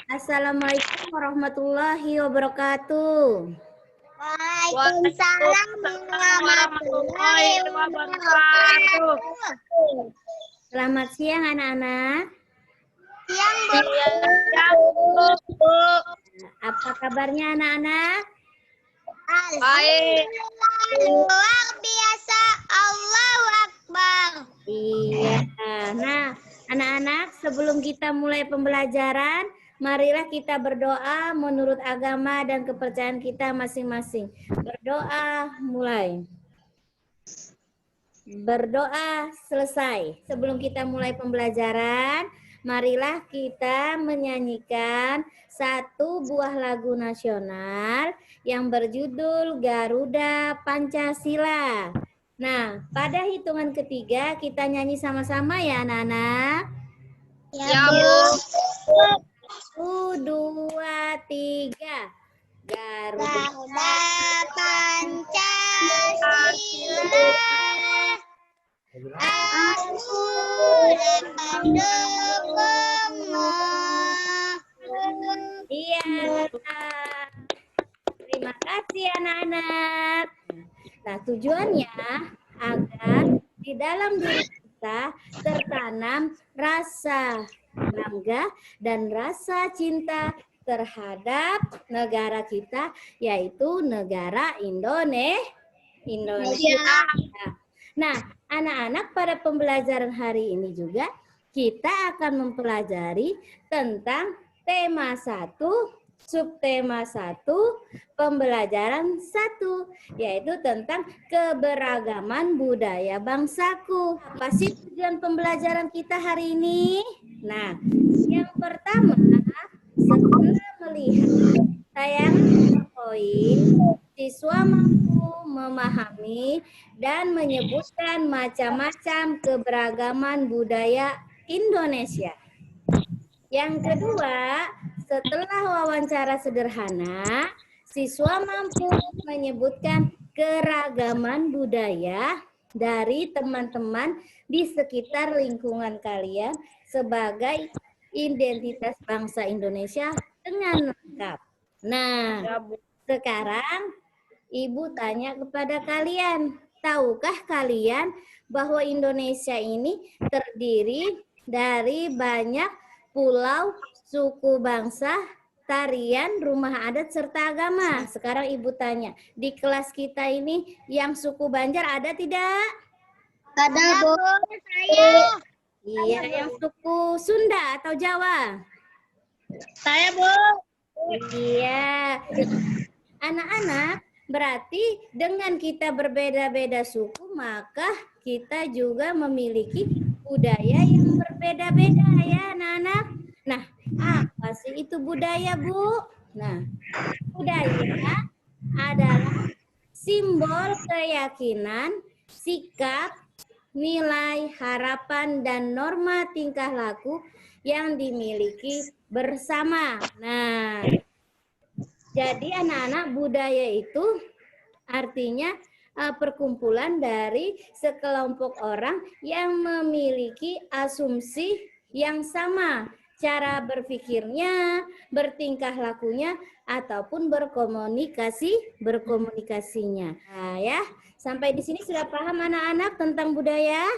Assalamualaikum warahmatullahi wabarakatuh. Waalaikumsalam warahmatullahi wabarakatuh. Selamat siang anak-anak. Siang, Bu. Apa kabarnya anak-anak? Baik. luar biasa. Allahu Akbar. Iya. Nah, anak-anak, sebelum kita mulai pembelajaran, marilah kita berdoa menurut agama dan kepercayaan kita masing-masing. Berdoa mulai. Berdoa selesai. Sebelum kita mulai pembelajaran, marilah kita menyanyikan satu buah lagu nasional yang berjudul Garuda Pancasila. Nah, pada hitungan ketiga kita nyanyi sama-sama ya anak-anak. Ya, Bu. 1, 2, 3. Garuda Pancasila. Aku mendukungmu. Iya. Terima kasih anak-anak. Nah, tujuannya agar di dalam diri kita tertanam rasa bangga dan rasa cinta terhadap negara kita, yaitu negara Indonesia. Nah, anak-anak, pada pembelajaran hari ini juga kita akan mempelajari tentang tema 1, subtema 1, pembelajaran 1, yaitu tentang keberagaman budaya bangsaku. Apa sih tujuan pembelajaran kita hari ini? Nah, yang pertama, setelah melihat tayangan poin, siswa mampu memahami dan menyebutkan macam-macam keberagaman budaya Indonesia. Yang kedua, setelah wawancara sederhana, siswa mampu menyebutkan keragaman budaya dari teman-teman di sekitar lingkungan kalian sebagai identitas bangsa Indonesia dengan lengkap. Nah, sekarang Ibu tanya kepada kalian, tahukah kalian bahwa Indonesia ini terdiri dari banyak pulau, suku bangsa, tarian, rumah adat, serta agama? Sekarang Ibu tanya, di kelas kita ini yang suku Banjar ada tidak? Ada, Bu. Saya. Iya, yang suku Sunda atau Jawa? Saya, Bu. Iya. Anak-anak, berarti dengan kita berbeda-beda suku, maka kita juga memiliki budaya yang berbeda-beda ya anak-anak. Nah, apa sih itu budaya, Bu? Nah, budaya adalah simbol keyakinan, sikap, nilai, harapan, dan norma tingkah laku yang dimiliki bersama. Nah, jadi anak-anak, budaya itu artinya perkumpulan dari sekelompok orang yang memiliki asumsi yang sama, cara berpikirnya, bertingkah lakunya, ataupun berkomunikasinya. Nah, ya, sampai di sini sudah paham anak-anak tentang budaya?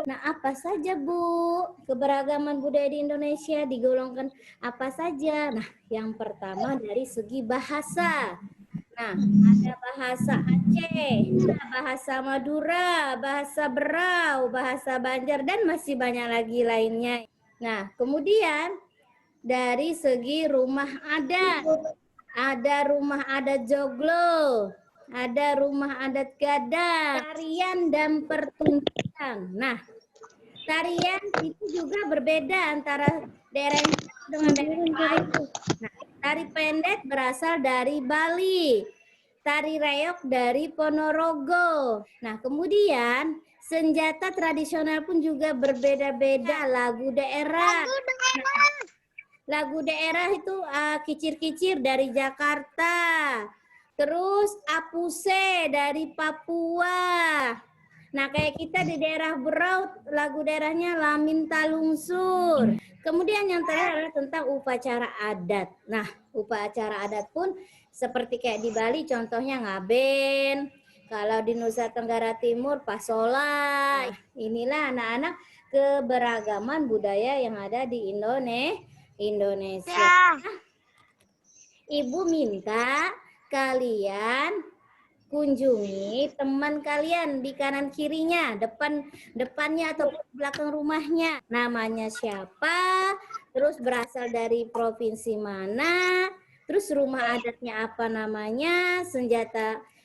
Nah, apa saja, Bu? Keberagaman budaya di Indonesia digolongkan apa saja? Nah, yang pertama dari segi bahasa. Nah, ada bahasa Aceh, ada bahasa Madura, bahasa Berau, bahasa Banjar, dan masih banyak lagi lainnya. Nah, kemudian dari segi rumah adat, ada rumah adat Joglo, ada rumah adat Gadang, tarian dan pertunjukan. Nah, tarian itu juga berbeda antara daerah yang satu dengan daerah yang lain. Nah, tari pendek berasal dari Bali, tari reog dari Ponorogo. Nah, kemudian senjata tradisional pun juga berbeda-beda. Lagu daerah. Lagu daerah itu kicir-kicir dari Jakarta. Terus apuse dari Papua. Nah, kayak kita di daerah Berau, lagu daerahnya Lamin Talungsur. Kemudian yang terakhir adalah tentang upacara adat. Nah, upacara adat pun seperti kayak di Bali contohnya ngaben. Kalau di Nusa Tenggara Timur pasola. Inilah anak-anak keberagaman budaya yang ada di Indonesia. Ibu minta kalian kunjungi teman kalian di kanan kirinya, depannya atau belakang rumahnya. Namanya siapa? Terus berasal dari provinsi mana? Terus rumah adatnya apa namanya?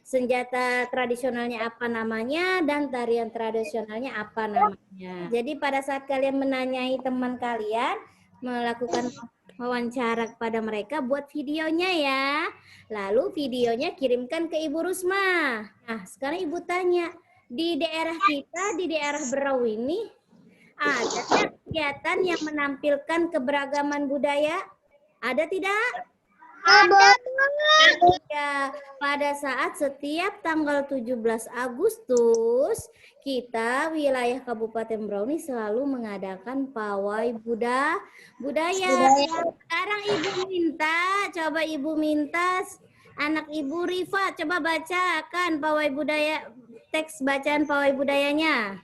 Senjata tradisionalnya apa namanya? Dan tarian tradisionalnya apa namanya? Jadi pada saat kalian menanyai teman kalian, melakukan wawancara kepada mereka, buat videonya ya. Lalu videonya kirimkan ke Ibu Rusma. Nah, sekarang Ibu tanya, di daerah kita, di daerah Berau ini, ada kegiatan yang menampilkan keberagaman budaya? Ada tidak? Ada. Ya, pada saat setiap tanggal 17 Agustus, kita wilayah Kabupaten Berau ini selalu mengadakan pawai budaya. Sekarang coba Ibu minta anak Ibu Rifa, coba bacakan pawai budaya, teks bacaan pawai budayanya.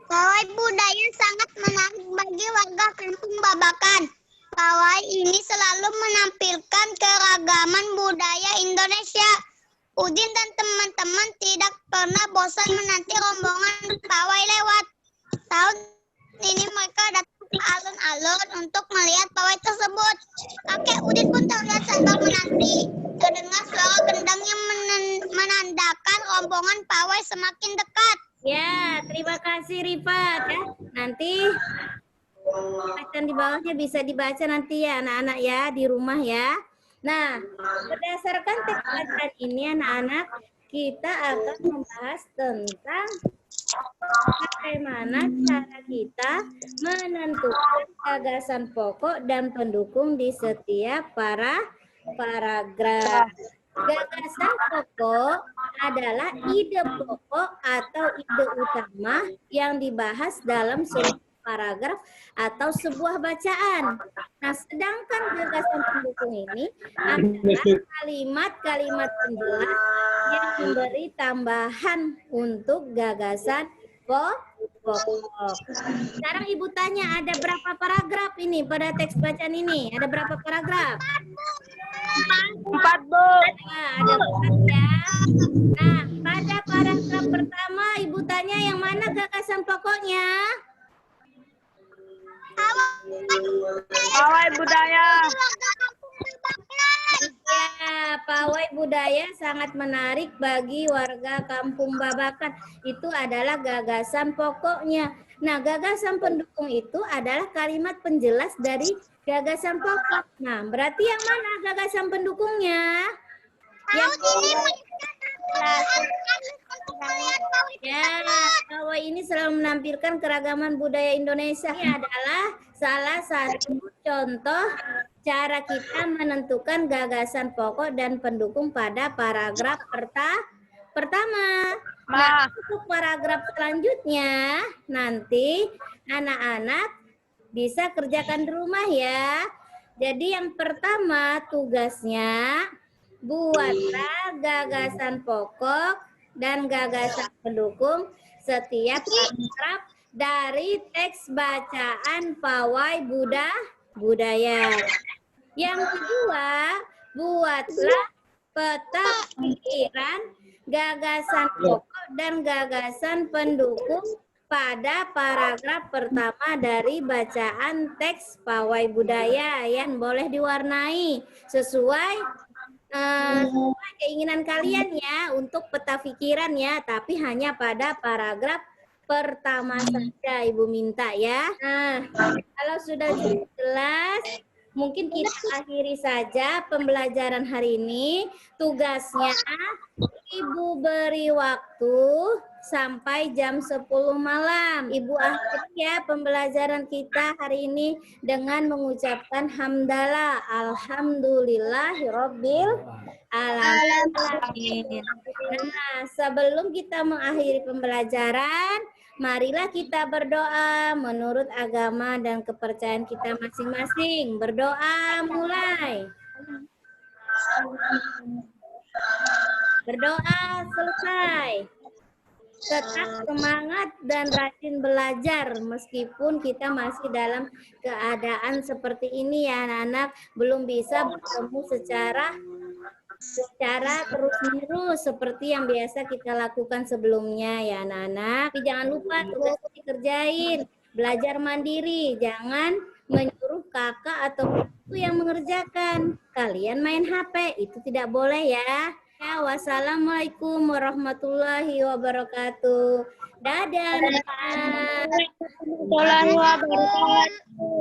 Pawai budaya sangat menarik bagi warga Kampung Babakan. Pawai ini selalu menampilkan keragaman budaya Indonesia. Udin dan teman-teman tidak pernah bosan menanti rombongan pawai lewat. Tahun ini mereka datang ke alun-alun untuk melihat pawai tersebut. Kakek Udin pun terlihat sabar menanti. Terdengar suara gendang yang menandakan rombongan pawai semakin dekat. Ya, terima kasih Rifat ya. Nanti bacaan di bawahnya bisa dibaca nanti ya anak-anak ya di rumah ya. Nah, berdasarkan teks bacaan ini anak-anak, kita akan membahas tentang bagaimana cara kita menentukan gagasan pokok dan pendukung di setiap paragraf. Gagasan pokok adalah ide pokok atau ide utama yang dibahas dalam sebuah paragraf atau sebuah bacaan. Nah, sedangkan gagasan pendukung ini adalah kalimat-kalimat penjelas yang memberi tambahan untuk gagasan pokok. Sekarang Ibu tanya, ada berapa paragraf ini pada teks bacaan ini? Ada berapa paragraf? 4, Bu. Nah, ada 4 ya. Nah, pada paragraf pertama Ibu tanya yang mana gagasan pokoknya? Pawai budaya. Ya, pawai budaya sangat menarik bagi warga Kampung Babakan. Itu adalah gagasan pokoknya. Nah, gagasan pendukung itu adalah kalimat penjelas dari gagasan pokok. Nah, berarti yang mana gagasan pendukungnya? Yang ya, pawai ini selalu menampilkan keragaman budaya Indonesia. Ini adalah salah satu contoh cara kita menentukan gagasan pokok dan pendukung pada paragraf pertama. Nah, untuk paragraf selanjutnya, nanti anak-anak bisa kerjakan di rumah ya. Jadi yang pertama tugasnya, buatlah gagasan pokok dan gagasan pendukung setiap paragraf dari teks bacaan pawai budaya. Yang kedua, buatlah peta pikiran gagasan pokok dan gagasan pendukung pada paragraf pertama dari bacaan teks pawai budaya yang boleh diwarnai sesuai keinginan kalian ya untuk peta pikiran ya, tapi hanya pada paragraf pertama saja Ibu minta ya. Nah, kalau sudah jelas, mungkin kita akhiri saja pembelajaran hari ini. Tugasnya Ibu beri waktu sampai jam 10 malam. Ibu akhiri ya pembelajaran kita hari ini dengan mengucapkan hamdalah. Alhamdulillahirabbil alamin. Nah, sebelum kita mengakhiri pembelajaran, marilah kita berdoa menurut agama dan kepercayaan kita masing-masing. Berdoa mulai. Berdoa selesai. Tetap semangat dan rajin belajar meskipun kita masih dalam keadaan seperti ini ya anak-anak, belum bisa bertemu secara terus-menerus seperti yang biasa kita lakukan sebelumnya ya anak-anak. Tapi jangan lupa tugas dikerjain, belajar mandiri, jangan menyuruh kakak atau ibu yang mengerjakan. Kalian main HP, itu tidak boleh ya. Ya, wassalamualaikum warahmatullahi wabarakatuh. Dadah anak-anak. Warahmatullahi wabarakatuh.